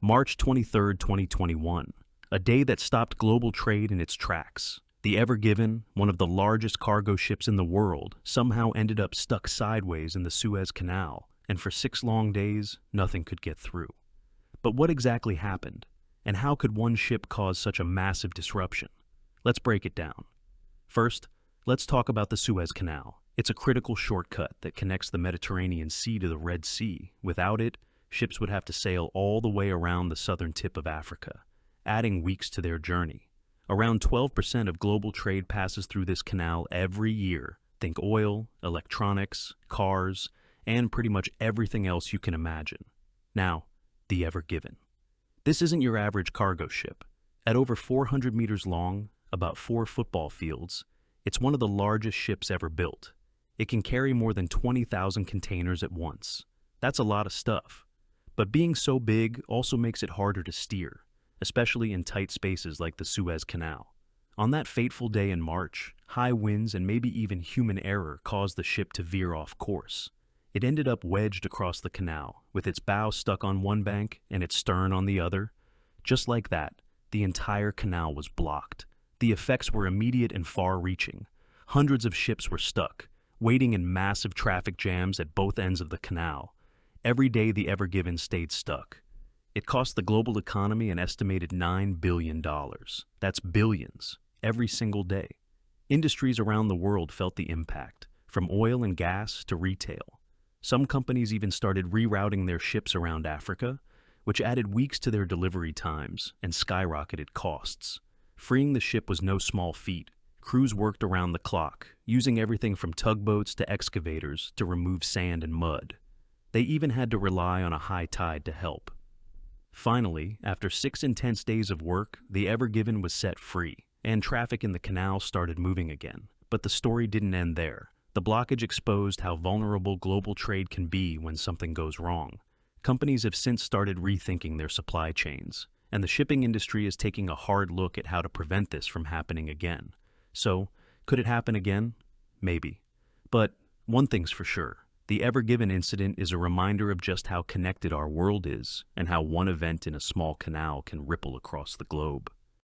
March 23, 2021, a day that stopped global trade in its tracks. The Ever Given, one of the largest cargo ships in the world, somehow ended up stuck sideways in the Suez Canal, and for 6 long days, nothing could get through. But what exactly happened? And how could one ship cause such a massive disruption? Let's break it down. First, let's talk about the Suez Canal. It's a critical shortcut that connects the Mediterranean Sea to the Red Sea. Without it, ships would have to sail all the way around the southern tip of Africa, adding weeks to their journey. Around 12% of global trade passes through this canal every year. Think oil, electronics, cars, and pretty much everything else you can imagine. Now, the Ever Given. This isn't your average cargo ship. At over 400 meters long, about 4 football fields, it's one of the largest ships ever built. It can carry more than 20,000 containers at once. That's a lot of stuff. But being so big also makes it harder to steer, especially in tight spaces like the Suez Canal. On that fateful day in March, high winds and maybe even human error caused the ship to veer off course. It ended up wedged across the canal, with its bow stuck on one bank and its stern on the other. Just like that, the entire canal was blocked. The effects were immediate and far-reaching. Hundreds of ships were stuck, waiting in massive traffic jams at both ends of the canal. Every day the Ever Given stayed stuck. It cost the global economy an estimated $9 billion. That's billions, every single day. Industries around the world felt the impact, from oil and gas to retail. Some companies even started rerouting their ships around Africa, which added weeks to their delivery times and skyrocketed costs. Freeing the ship was no small feat. Crews worked around the clock, using everything from tugboats to excavators to remove sand and mud. They even had to rely on a high tide to help. Finally, after 6 intense days of work, the Ever Given was set free, and traffic in the canal started moving again. But the story didn't end there. The blockage exposed how vulnerable global trade can be when something goes wrong. Companies have since started rethinking their supply chains, and the shipping industry is taking a hard look at how to prevent this from happening again. So, could it happen again? Maybe. But one thing's for sure. The Ever Given incident is a reminder of just how connected our world is and how one event in a small canal can ripple across the globe.